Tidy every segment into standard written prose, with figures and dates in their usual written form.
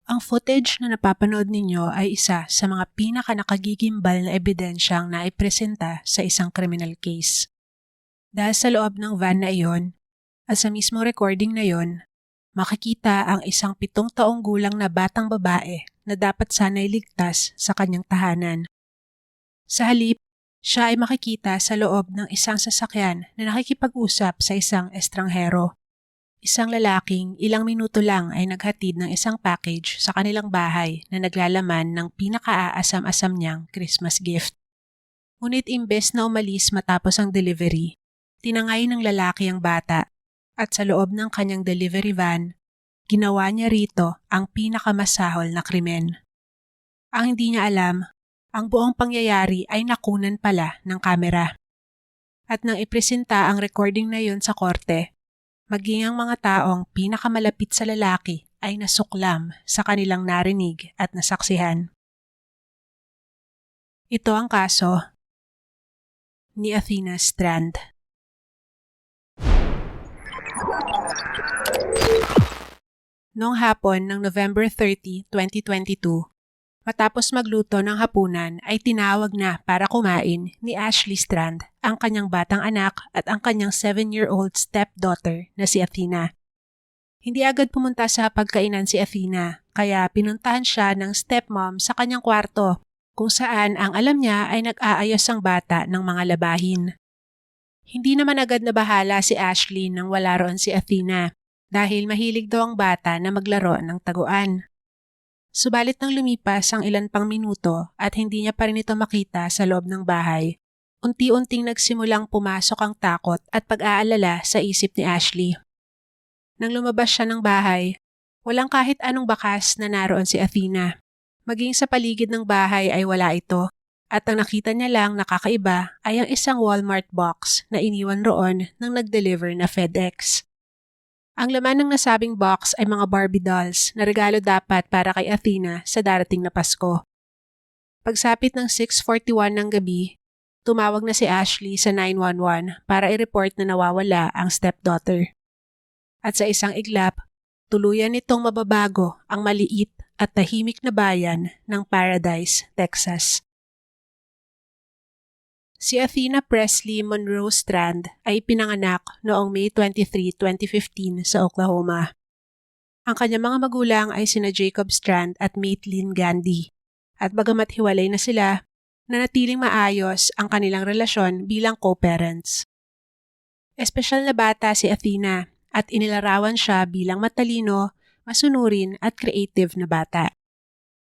Ang footage na napapanood ninyo ay isa sa mga pinaka-nakagigimbal na ebidensyang naipresenta sa isang criminal case. Dahil sa loob ng van na iyon, at sa mismo recording na iyon, makikita ang isang 7 taong gulang na batang babae na dapat sana'y ligtas sa kanyang tahanan. Sa halip, siya ay makikita sa loob ng isang sasakyan na nakikipag-usap sa isang estranghero. Isang lalaking ilang minuto lang ay naghatid ng isang package sa kanilang bahay na naglalaman ng pinaka-aasam-asam niyang Christmas gift. Ngunit imbes na umalis matapos ang delivery, tinangay ng lalaki ang bata at sa loob ng kanyang delivery van, ginawa niya rito ang pinakamasahol na krimen. Ang hindi niya alam, ang buong pangyayari ay nakunan pala ng kamera. At nang ipresenta ang recording na yon sa korte, maging ang mga taong pinakamalapit sa lalaki ay nasuklam sa kanilang narinig at nasaksihan. Ito ang kaso ni Athena Strand. Noong hapon ng November 30, 2022, matapos magluto ng hapunan ay tinawag na para kumain ni Ashley Strand, ang kanyang batang anak at ang kanyang 7-year-old stepdaughter na si Athena. Hindi agad pumunta sa pagkainan si Athena, kaya pinuntahan siya ng stepmom sa kanyang kwarto, kung saan ang alam niya ay nag-aayos ang bata ng mga labahin. Hindi naman agad nabahala si Ashley nang wala roon si Athena, dahil mahilig daw ang bata na maglaro ng taguan. Subalit nang lumipas ang ilan pang minuto at hindi niya pa rin ito makita sa loob ng bahay, unti-unting nagsimulang pumasok ang takot at pag-aalala sa isip ni Ashley. Nang lumabas siya ng bahay, walang kahit anong bakas na naroon si Athena. Maging sa paligid ng bahay ay wala ito, at ang nakita niya lang nakakaiba ay ang isang Walmart box na iniwan roon ng nag-deliver na FedEx. Ang laman ng nasabing box ay mga Barbie dolls na regalo dapat para kay Athena sa darating na Pasko. Pagsapit ng 6:41 ng gabi, tumawag na si Ashley sa 911 para i-report na nawawala ang stepdaughter. At sa isang iglap, tuluyan nitong mababago ang maliit at tahimik na bayan ng Paradise, Texas. Si Athena Presley Monroe Strand ay pinanganak noong May 23, 2015 sa Oklahoma. Ang kanyang mga magulang ay sina Jacob Strand at Maitline Gandhi. At bagamat hiwalay na sila, nanatiling maayos ang kanilang relasyon bilang co-parents. Espesyal na bata si Athena at inilarawan siya bilang matalino, masunurin at creative na bata.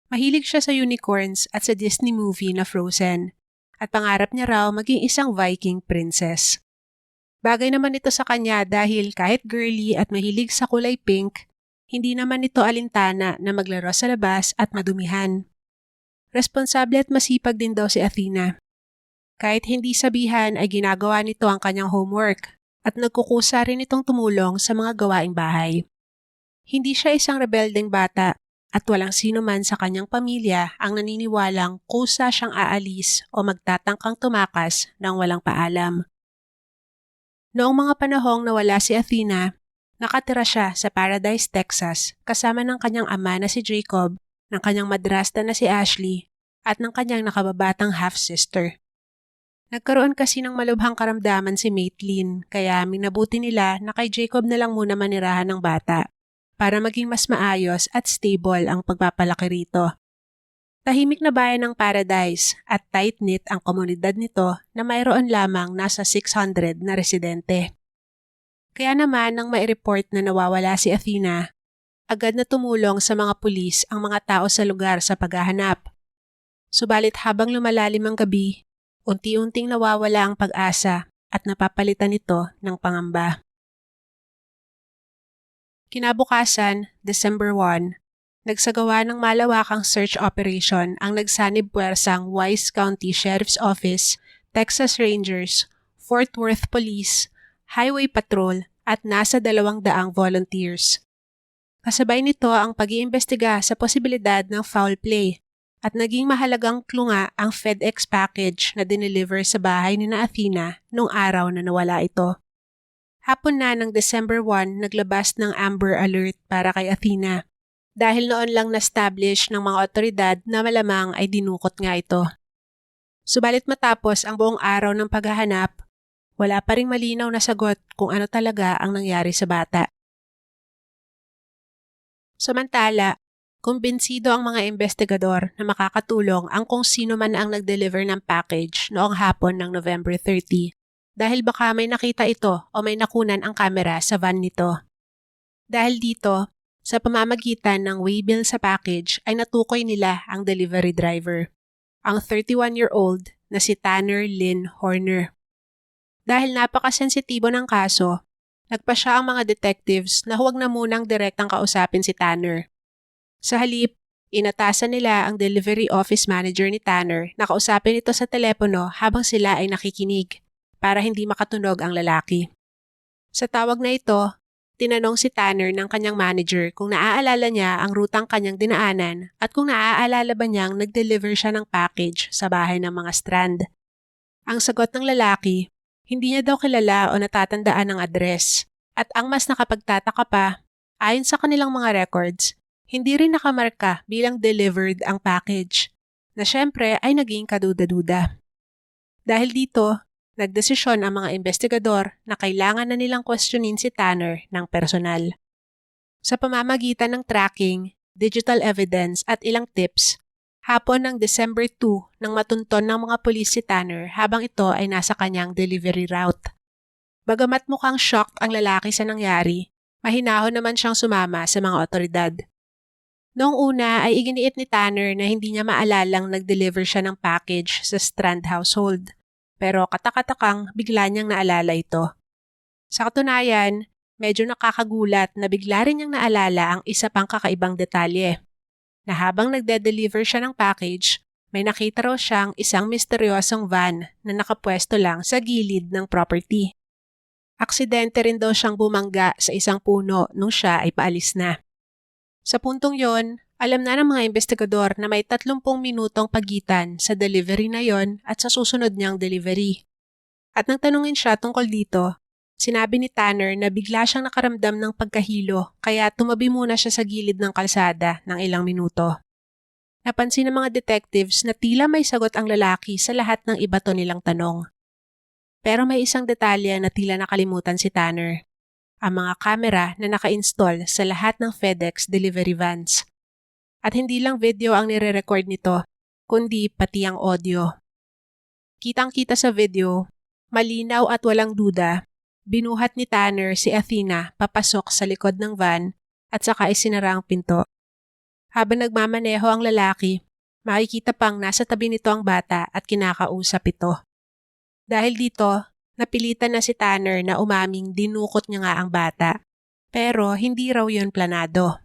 Mahilig siya sa unicorns at sa Disney movie na Frozen. At pangarap niya raw maging isang Viking princess. Bagay naman ito sa kanya dahil kahit girly at mahilig sa kulay pink, hindi naman ito alintana na maglaro sa labas at madumihan. Responsable at masipag din daw si Athena. Kahit hindi sabihan ay ginagawa nito ang kanyang homework at nagkukusa rin itong tumulong sa mga gawaing bahay. Hindi siya isang rebeldeng bata. At walang sino man sa kanyang pamilya ang naniniwalang kusa siyang aalis o magtatangkang tumakas nang walang paalam. Noong mga panahong nawala si Athena, nakatira siya sa Paradise, Texas kasama ng kanyang ama na si Jacob, ng kanyang madrasta na si Ashley, at ng kanyang nakababatang half-sister. Nagkaroon kasi ng malubhang karamdaman si Maitline kaya minabuti nila na kay Jacob na lang muna manirahan ng bata, para maging mas maayos at stable ang pagpapalaki rito. Tahimik na bayan ng Paradise at tight-knit ang komunidad nito na mayroon lamang nasa 600 na residente. Kaya naman nang mai-report na nawawala si Athena, agad na tumulong sa mga pulis ang mga tao sa lugar sa paghahanap. Subalit habang lumalalim ang gabi, unti-unting nawawala ang pag-asa at napapalitan ito ng pangamba. Kinabukasan, December 1, nagsagawa ng malawakang search operation ang nagsanib puwersang Wise County Sheriff's Office, Texas Rangers, Fort Worth Police, Highway Patrol at nasa 200 volunteers. Kasabay nito ang pag-iimbestiga sa posibilidad ng foul play at naging mahalagang clue nga ang FedEx package na dineliver sa bahay ni Athena noong araw na nawala ito. Hapon na ng December 1, naglabas ng Amber Alert para kay Athena dahil noon lang na-establish ng mga otoridad na malamang ay dinukot nga ito. Subalit matapos ang buong araw ng paghahanap, wala pa ring malinaw na sagot kung ano talaga ang nangyari sa bata. Samantala, kumbinsido ang mga investigador na makakatulong ang kung sino man ang nag-deliver ng package noong hapon ng November 30 dahil baka may nakita ito o may nakunan ang kamera sa van nito. Dahil dito, sa pamamagitan ng waybill sa package ay natukoy nila ang delivery driver, ang 31-year-old na si Tanner Lynn Horner. Dahil napakasensitibo ng kaso, nagpa siya ang mga detectives na huwag na munang direktang kausapin si Tanner. Sa halip, inatasan nila ang delivery office manager ni Tanner na kausapin ito sa telepono habang sila ay nakikinig para hindi makatunog ang lalaki. Sa tawag na ito, tinanong si Tanner ng kanyang manager kung naaalala niya ang rutang kanyang dinaanan at kung naaalala ba niyang nag-deliver siya ng package sa bahay ng mga Strand. Ang sagot ng lalaki, hindi niya daw kilala o natatandaan ang address. At ang mas nakapagtataka pa, ayon sa kanilang mga records, hindi rin nakamarka bilang delivered ang package, na syempre ay naging kaduda-duda. Dahil dito, nagdesisyon ang mga investigador na kailangan na nilang questionin si Tanner ng personal. Sa pamamagitan ng tracking, digital evidence at ilang tips, hapon ng December 2 nang matunton ng mga pulis si Tanner habang ito ay nasa kanyang delivery route. Bagamat mukhang shocked ang lalaki sa nangyari, mahinahon naman siyang sumama sa mga otoridad. Noong una ay iginiit ni Tanner na hindi niya maalalang nag-deliver siya ng package sa Strand household, pero katakatakang bigla niyang naalala ito. Sa katunayan, medyo nakakagulat na bigla rin niyang naalala ang isa pang kakaibang detalye, na habang nagde-deliver siya ng package, may nakita raw siyang isang misteryosong van na nakapwesto lang sa gilid ng property. Aksidente rin daw siyang bumangga sa isang puno nung siya ay paalis na. Sa puntong yon, alam na ng mga investigador na may 30 minutong pagitan sa delivery na yon at sa susunod niyang delivery. At nang tanungin siya tungkol dito, sinabi ni Tanner na bigla siyang nakaramdam ng pagkahilo kaya tumabi muna siya sa gilid ng kalsada ng ilang minuto. Napansin ng mga detectives na tila may sagot ang lalaki sa lahat ng ibato nilang tanong. Pero may isang detalye na tila nakalimutan si Tanner. Ang mga kamera na naka-install sa lahat ng FedEx delivery vans. At hindi lang video ang nire-record nito, kundi pati ang audio. Kitang-kita sa video, malinaw at walang duda, binuhat ni Tanner si Athena papasok sa likod ng van at saka isinara ang pinto. Habang nagmamaneho ang lalaki, makikita pang nasa tabi nito ang bata at kinakausap ito. Dahil dito, napilitan na si Tanner na umaming dinukot niya nga ang bata, pero hindi raw yun planado.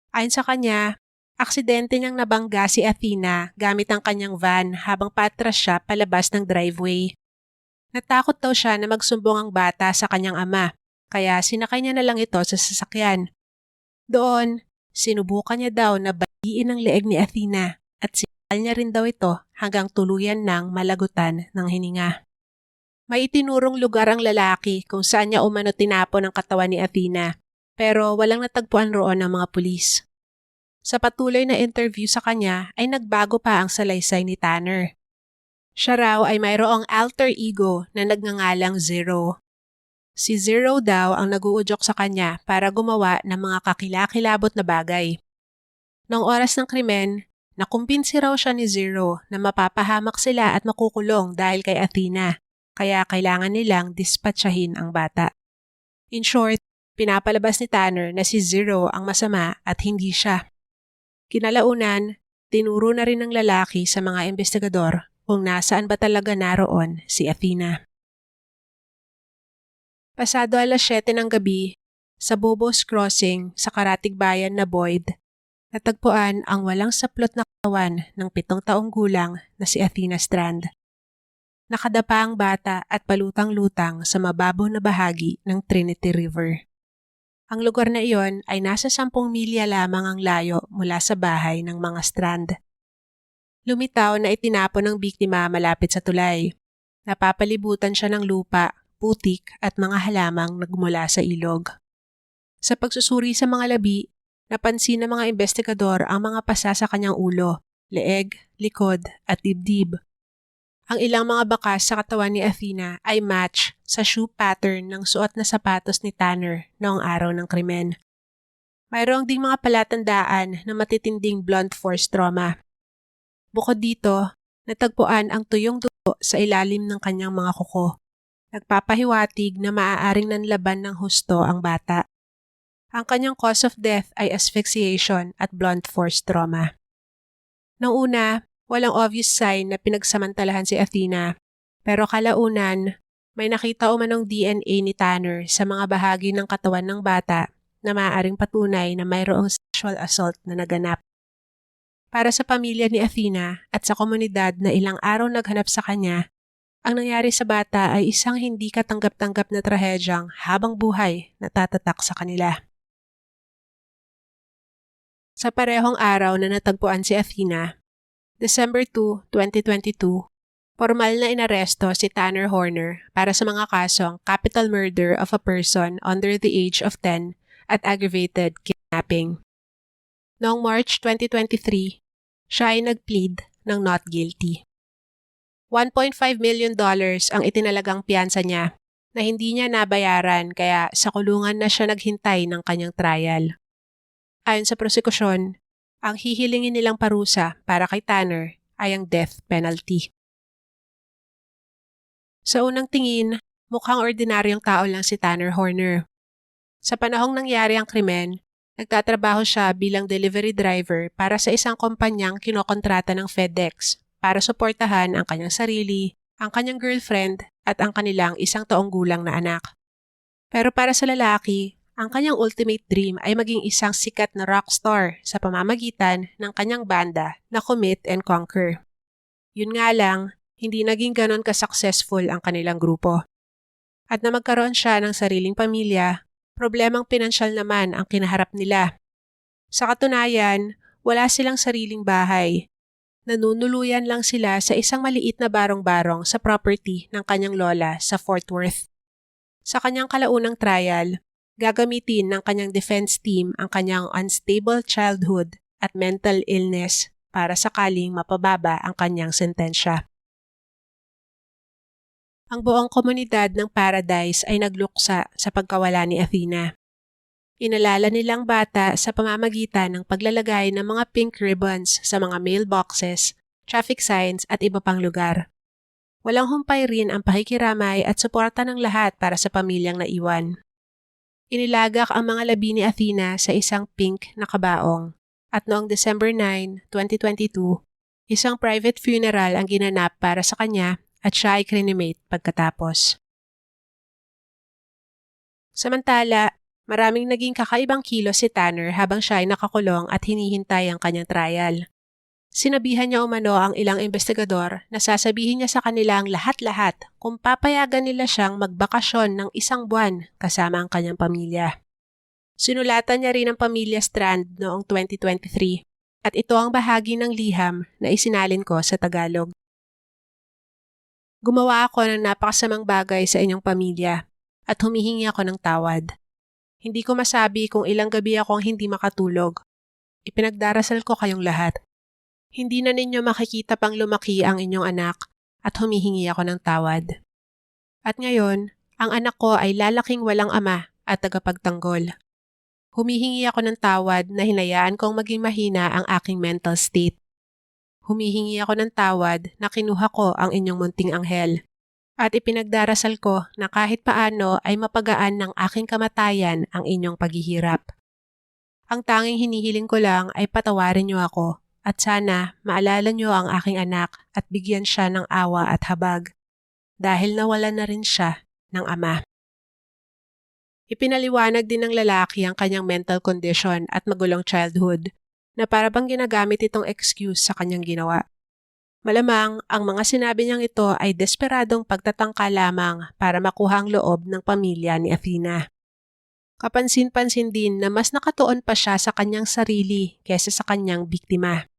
Ayon sa kanya, aksidente niyang nabangga si Athena gamit ang kanyang van habang patras siya palabas ng driveway. Natakot daw siya na magsumbong ang bata sa kanyang ama, kaya sinakay niya na lang ito sa sasakyan. Doon, sinubukan niya daw na batiin ang leeg ni Athena at sinakal niya rin daw ito hanggang tuluyan ng malagutan ng hininga. May itinurong lugar ang lalaki kung saan niya umano tinapon ang katawan ni Athena, pero walang natagpuan roon ng mga pulis. Sa patuloy na interview sa kanya ay nagbago pa ang salaysay ni Tanner. Siya raw ay mayroong alter ego na nagngangalang Zero. Si Zero daw ang naguudyok sa kanya para gumawa ng mga kakilakilabot na bagay. Noong oras ng krimen, nakumbinsi raw siya ni Zero na mapapahamak sila at makukulong dahil kay Athena, kaya kailangan nilang dispatchahin ang bata. In short, pinapalabas ni Tanner na si Zero ang masama at hindi siya. Kinalaunan, tinuro na rin ng lalaki sa mga investigador kung nasaan ba talaga naroon si Athena. Pasado 7:00 ng gabi, sa Bobos Crossing sa Karatig Bayan na Boyd, natagpuan ang walang saplot na katawan ng 7 taong gulang na si Athena Strand. Nakadapa ang bata at palutang-lutang sa mababaw na bahagi ng Trinity River. Ang lugar na iyon ay nasa 10 milya lamang ang layo mula sa bahay ng mga Strand. Lumitaw na itinapon ng biktima malapit sa tulay. Napapalibutan siya ng lupa, putik at mga halamang nagmula sa ilog. Sa pagsusuri sa mga labi, Napansin ng mga investigador ang mga pasa sa kanyang ulo, leeg, likod at dibdib. Ang ilang mga bakas sa katawan ni Athena ay match sa shoe pattern ng suot na sapatos ni Tanner noong araw ng krimen. Mayroong ding mga palatandaan na matitinding blunt force trauma. Bukod dito, natagpuan ang tuyong dugo sa ilalim ng kanyang mga kuko. Nagpapahiwatig na maaaring nanlaban ng husto ang bata. Ang kanyang cause of death ay asphyxiation at blunt force trauma. Noong una, walang obvious sign na pinagsamantalahan si Athena, pero kalaunan, may nakita umanong DNA ni Tanner sa mga bahagi ng katawan ng bata na maaaring patunay na mayroong sexual assault na naganap. Para sa pamilya ni Athena at sa komunidad na ilang araw naghanap sa kanya, ang nangyari sa bata ay isang hindi katanggap-tanggap na trahedyang habang buhay na tatatak sa kanila. Sa parehong araw na natagpuan si Athena, December 2, 2022, formal na inaresto si Tanner Horner para sa mga kasong capital murder of a person under the age of 10 at aggravated kidnapping. Noong March 2023, siya ay nag-plead ng not guilty. $1.5 million ang itinalagang piyansa niya na hindi niya nabayaran kaya sa kulungan na siya naghintay ng kanyang trial. Ayon sa prosekusyon, ang hihilingin nilang parusa para kay Tanner ay ang death penalty. Sa unang tingin, mukhang ordinaryong tao lang si Tanner Horner. Sa panahong nangyari ang krimen, nagtatrabaho siya bilang delivery driver para sa isang kumpanyang kinokontrata ng FedEx para suportahan ang kanyang sarili, ang kanyang girlfriend at ang kanilang 1 taong gulang na anak. Pero para sa lalaki, ang kanyang ultimate dream ay maging isang sikat na rockstar sa pamamagitan ng kanyang banda na Commit and Conquer. Yun nga lang, hindi naging ganon ka-successful ang kanilang grupo. At na magkaroon siya ng sariling pamilya, problemang pinansyal naman ang kinaharap nila. Sa katunayan, wala silang sariling bahay. Nanunuluyan lang sila sa isang maliit na barong-barong sa property ng kanyang lola sa Fort Worth. Sa kanyang kalaunang trial, gagamitin ng kanyang defense team ang kanyang unstable childhood at mental illness para sakaling mapababa ang kanyang sentensya. Ang buong komunidad ng Paradise ay nagluksa sa pagkawala ni Athena. Inalala nilang bata sa pamamagitan ng paglalagay ng mga pink ribbons sa mga mailboxes, traffic signs at iba pang lugar. Walang humpay rin ang pakikiramay at suporta ng lahat para sa pamilyang naiwan. Inilagak ang mga labi ni Athena sa isang pink na kabaong at noong December 9, 2022, isang private funeral ang ginanap para sa kanya at siya ay cremate pagkatapos. Samantala, maraming naging kakaibang kilos si Tanner habang siya ay nakakulong at hinihintay ang kanyang trial. Sinabihan niya umano ang ilang investigador na sasabihin niya sa kanila ang lahat-lahat kung papayagan nila siyang magbakasyon ng 1 buwan kasama ang kanyang pamilya. Sinulatan niya rin ang pamilya Strand noong 2023 at ito ang bahagi ng liham na isinalin ko sa Tagalog. Gumawa ako ng napakasamang bagay sa inyong pamilya at humihingi ako ng tawad. Hindi ko masabi kung ilang gabi akong hindi makatulog. Ipinagdarasal ko kayong lahat. Hindi na ninyo makikita pang lumaki ang inyong anak at humihingi ako ng tawad. At ngayon, ang anak ko ay lalaking walang ama at tagapagtanggol. Humihingi ako ng tawad na hinayaan kong maging mahina ang aking mental state. Humihingi ako ng tawad na kinuha ko ang inyong munting anghel. At ipinagdarasal ko na kahit paano ay mapagaan ng aking kamatayan ang inyong paghihirap. Ang tanging hinihiling ko lang ay patawarin niyo ako. At sana maalala niyo ang aking anak at bigyan siya ng awa at habag dahil nawalan na rin siya ng ama. Ipinaliwanag din ng lalaki ang kanyang mental condition at magulong childhood na para bang ginagamit itong excuse sa kanyang ginawa. Malamang ang mga sinabi niyang ito ay desperadong pagtatangka lamang para makuha ang loob ng pamilya ni Athena. Kapansin-pansin din na mas nakatuon pa siya sa kanyang sarili kaysa sa kanyang biktima.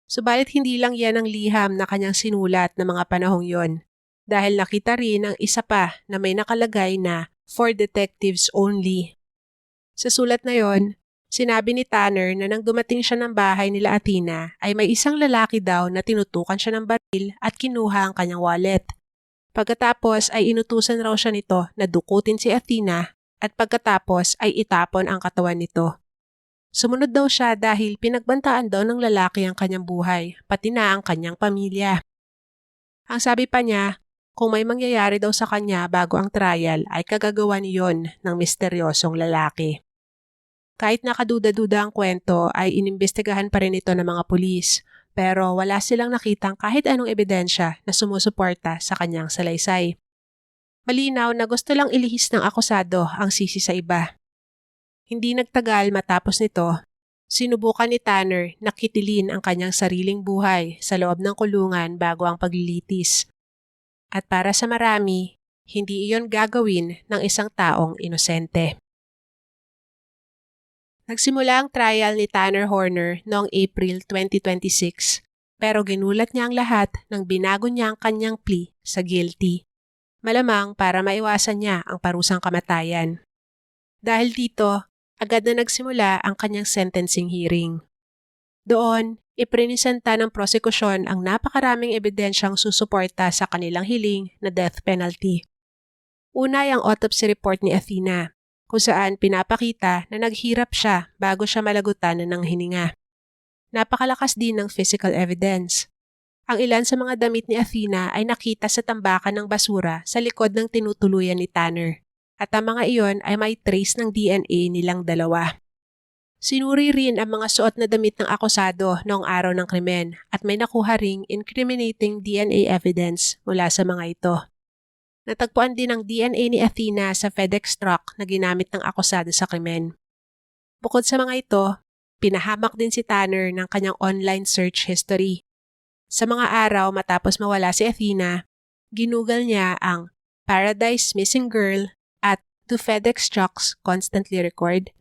Subalit hindi lang yan ang liham na kanyang sinulat na mga panahong yon, dahil nakita rin ang isa pa na may nakalagay na for detectives only. Sa sulat na yon, Sinabi ni Tanner na nang dumating siya ng bahay nila Athena ay may isang lalaki daw na tinutukan siya ng baril at kinuha ang kanyang wallet. Pagkatapos ay inutusan raw siya nito na dukutin si Athena at pagkatapos ay itapon ang katawan nito. Sumunod daw siya dahil pinagbantaan daw ng lalaki ang kanyang buhay, pati na ang kanyang pamilya. Ang sabi pa niya, kung may mangyayari daw sa kanya bago ang trial ay kagagawa niyon ng misteryosong lalaki. Kahit nakaduda-duda ang kwento ay inimbestigahan pa rin ito ng mga pulis, pero wala silang nakitang kahit anong ebidensya na sumusuporta sa kanyang salaysay. Malinaw na gusto lang ilihis ng akusado ang sisi sa iba. Hindi nagtagal matapos nito, sinubukan ni Tanner na kitilin ang kanyang sariling buhay sa loob ng kulungan bago ang paglilitis. At para sa marami, hindi iyon gagawin ng isang taong inosente. Nagsimula ang trial ni Tanner Horner noong April 2026, pero ginulat niya ang lahat nang binago niya ang kanyang plea sa guilty. Malamang para maiwasan niya ang parusang kamatayan. Dahil dito, agad na nagsimula ang kanyang sentencing hearing. Doon, iprinisenta ng prosekusyon ang napakaraming ebidensyang susuporta sa kanilang hiling na death penalty. Una ay ang autopsy report ni Athena, kung saan pinapakita na naghirap siya bago siya malagutan ng hininga. Napakalakas din ng physical evidence. Ang ilan sa mga damit ni Athena ay nakita sa tambakan ng basura sa likod ng tinutuluyan ni Tanner, at ang mga iyon ay may trace ng DNA nilang dalawa. Sinuri rin ang mga suot na damit ng akusado noong araw ng krimen at may nakuha ring incriminating DNA evidence mula sa mga ito. Natagpuan din ang DNA ni Athena sa FedEx truck na ginamit ng akusado sa krimen. Bukod sa mga ito, pinahamak din si Tanner ng kanyang online search history. Sa mga araw matapos mawala si Athena, ginugal niya ang Paradise Missing Girl at To FedEx Trucks Constantly Record.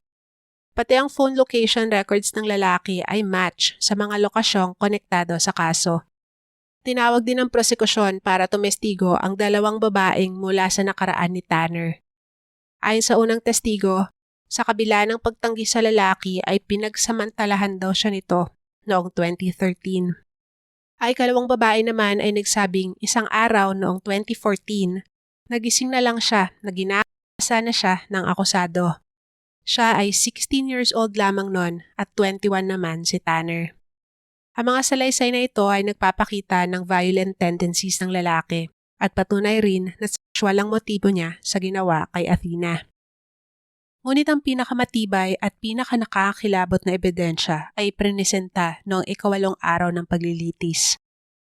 Pati ang phone location records ng lalaki ay match sa mga lokasyong konektado sa kaso. Tinawag din ng prosekusyon para tumestigo ang dalawang babaeng mula sa nakaraan ni Tanner. Ayon sa unang testigo, sa kabila ng pagtanggi sa lalaki ay pinagsamantalahan daw siya nito noong 2013. Ay kalawang babae naman ay nagsabing isang araw noong 2014, nagising na lang siya na ginasa na siya ng akusado. Siya ay 16 years old lamang noon at 21 naman si Tanner. Ang mga salaysay na ito ay nagpapakita ng violent tendencies ng lalaki at patunay rin na sexual ang motibo niya sa ginawa kay Athena. Ngunit ang pinakamatibay at pinakanakakilabot na ebidensya ay prinesenta noong 8 araw ng paglilitis.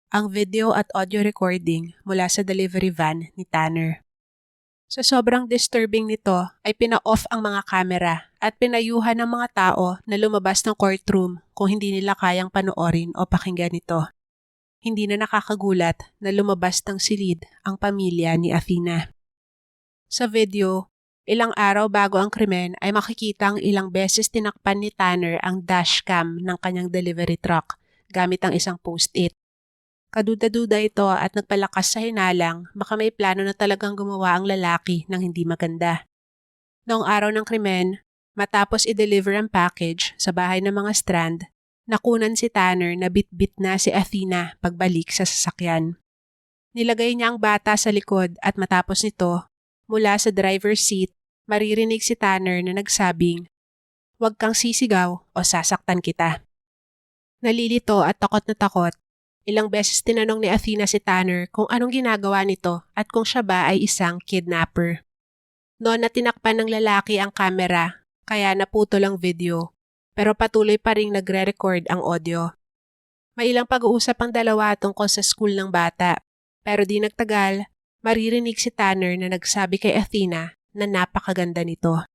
Ang video at audio recording mula sa delivery van ni Tanner. Sa sobrang disturbing nito ay pina-off ang mga kamera at pinayuhan ng mga tao na lumabas ng courtroom kung hindi nila kayang panoorin o pakinggan ito. Hindi na nakakagulat na lumabas ng silid ang pamilya ni Athena. Sa video, ilang araw bago ang krimen ay makikitang ilang beses tinakpan ni Tanner ang dashcam ng kanyang delivery truck gamit ang isang post-it. Kaduda-duda ito at nagpalakas sa hinalang baka may plano na talagang gumawa ang lalaki ng hindi maganda. Noong araw ng krimen, matapos i-deliver ang package sa bahay ng mga Strand, nakunan si Tanner na bit-bit na si Athena pagbalik sa sasakyan. Nilagay niya ang bata sa likod at matapos nito, mula sa driver's seat, maririnig si Tanner na nagsabing, "Huwag kang sisigaw o sasaktan kita." Nalilito at takot na takot, ilang beses tinanong ni Athena si Tanner kung anong ginagawa nito at kung siya ba ay isang kidnapper. Noon na tinakpan ng lalaki ang kamera, kaya naputol ang video, pero patuloy pa ring nagre-record ang audio. May ilang pag-uusap ang dalawa tungkol sa school ng bata, pero di nagtagal, maririnig si Tanner na nagsabi kay Athena na napakaganda nito.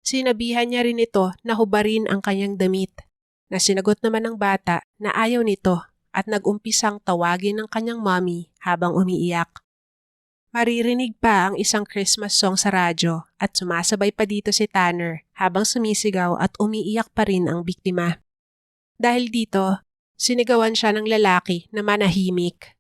Sinabihan niya rin ito na hubarin ang kanyang damit, na sinagot naman ng bata na ayaw nito at nag-umpisang tawagin ng kanyang mommy habang umiiyak. Maririnig pa ang isang Christmas song sa radyo at sumasabay pa dito si Tanner habang sumisigaw at umiiyak pa rin ang biktima. Dahil dito, sinigawan siya ng lalaki na manahimik.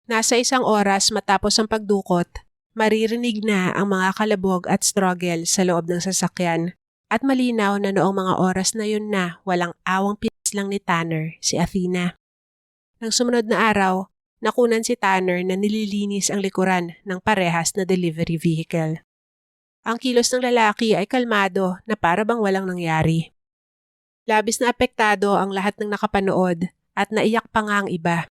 Nasa 1 oras matapos ang pagdukot, maririnig na ang mga kalabog at struggle sa loob ng sasakyan At malinaw na noong mga oras na yun na walang awang pinaslang ni Tanner si Athena. Nang sumunod na araw, nakunan si Tanner na nililinis ang likuran ng parehas na delivery vehicle. Ang kilos ng lalaki ay kalmado na para bang walang nangyari. Labis na apektado ang lahat ng nakapanood at naiyak pa nga ang iba.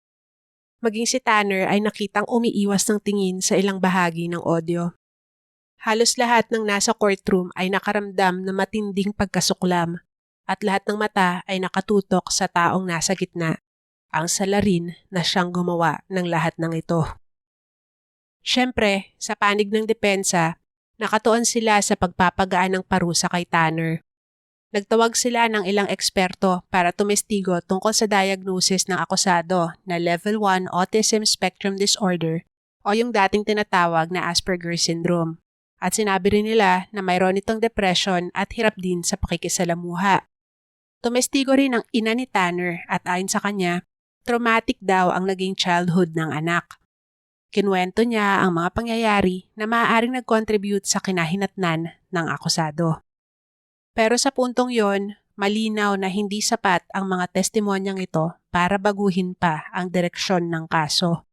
Maging si Tanner ay nakitang umiiwas ng tingin sa ilang bahagi ng audio. Halos lahat ng nasa courtroom ay nakaramdam ng matinding pagkasuklam at lahat ng mata ay nakatutok sa taong nasa gitna, ang salarin na siyang gumawa ng lahat ng ito. Siyempre, sa panig ng depensa, nakatuon sila sa pagpapagaan ng parusa kay Tanner. Nagtawag sila ng ilang eksperto para tumestigo tungkol sa diagnosis ng akusado na Level 1 Autism Spectrum Disorder o yung dating tinatawag na Asperger's Syndrome. At sinabi rin nila na mayroon itong depression at hirap din sa pakikisalamuha. Tumestigo rin ang ina ni Tanner at ayon sa kanya, traumatic daw ang naging childhood ng anak. Kinuwento niya ang mga pangyayari na maaaring nag-contribute sa kinahinatnan ng akusado. Pero sa puntong yon, malinaw na hindi sapat ang mga testimonyang ito para baguhin pa ang direksyon ng kaso.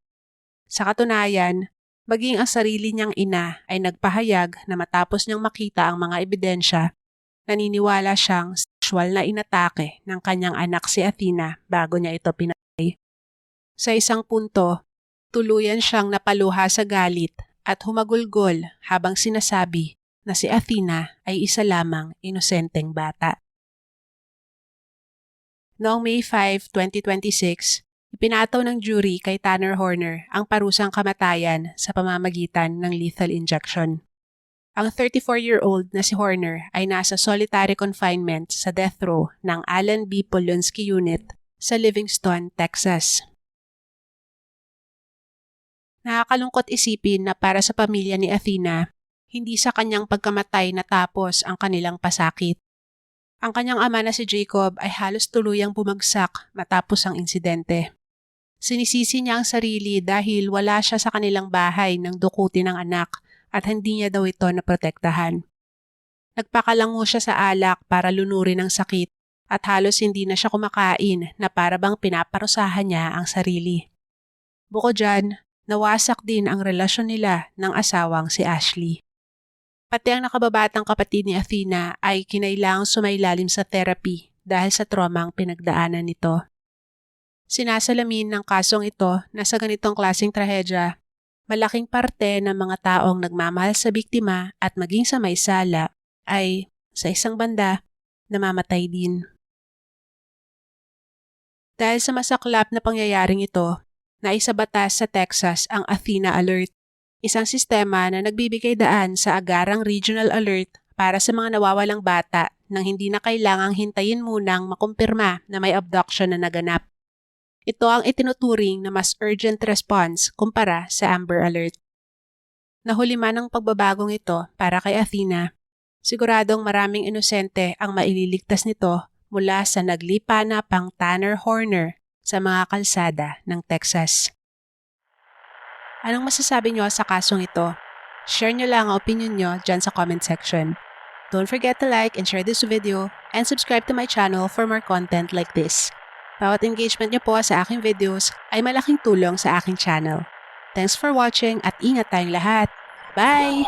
Sa katunayan, maging ang sarili niyang ina ay nagpahayag na matapos niyang makita ang mga ebidensya, naniniwala siyang sexual na inatake ng kanyang anak si Athena bago niya ito pinatay. Sa isang punto, tuluyan siyang napaluha sa galit at humagulgol habang sinasabi na si Athena ay isa lamang inosenteng bata. Noong May 5, 2026, ipinataw ng jury kay Tanner Horner ang parusang kamatayan sa pamamagitan ng lethal injection. Ang 34-year-old na si Horner ay nasa solitary confinement sa death row ng Alan B. Polonsky Unit sa Livingston, Texas. Nakakalungkot isipin na para sa pamilya ni Athena, hindi sa kanyang pagkamatay natapos ang kanilang pasakit. Ang kanyang ama na si Jacob ay halos tuluyang bumagsak matapos ang insidente. Sinisisi niya ang sarili dahil wala siya sa kanilang bahay nang dukutin ng anak at hindi niya daw ito naprotektahan. Nagpakalango siya sa alak para lunurin ang sakit at halos hindi na siya kumakain na para bang pinaparusahan niya ang sarili. Bukod dyan, nawasak din ang relasyon nila ng asawang si Ashley. Pati ang nakababatang kapatid ni Athena ay kinailangang sumailalim sa therapy dahil sa traumang pinagdaanan nito. Sinasalamin ng kasong ito na sa ganitong klaseng trahedya, malaking parte ng mga taong nagmamahal sa biktima at maging sa may sala ay, sa isang banda, namamatay din. Dahil sa masaklap na pangyayaring ito, naisabatas sa Texas ang Athena Alert, isang sistema na nagbibigay daan sa agarang regional alert para sa mga nawawalang bata nang hindi na kailangang hintayin munang makumpirma na may abduction na naganap. Ito ang itinuturing na mas urgent response kumpara sa Amber Alert. Nahuli man ang pagbabagong ito para kay Athena, siguradong maraming inosente ang maililigtas nito mula sa naglipa na pang Tanner Horner sa mga kalsada ng Texas. Anong masasabi nyo sa kasong ito? Share nyo lang ang opinion nyo dyan sa comment section. Don't forget to like and share this video and subscribe to my channel for more content like this. Bawat engagement nyo po sa aking videos ay malaking tulong sa aking channel. Thanks for watching at ingat tayong lahat. Bye!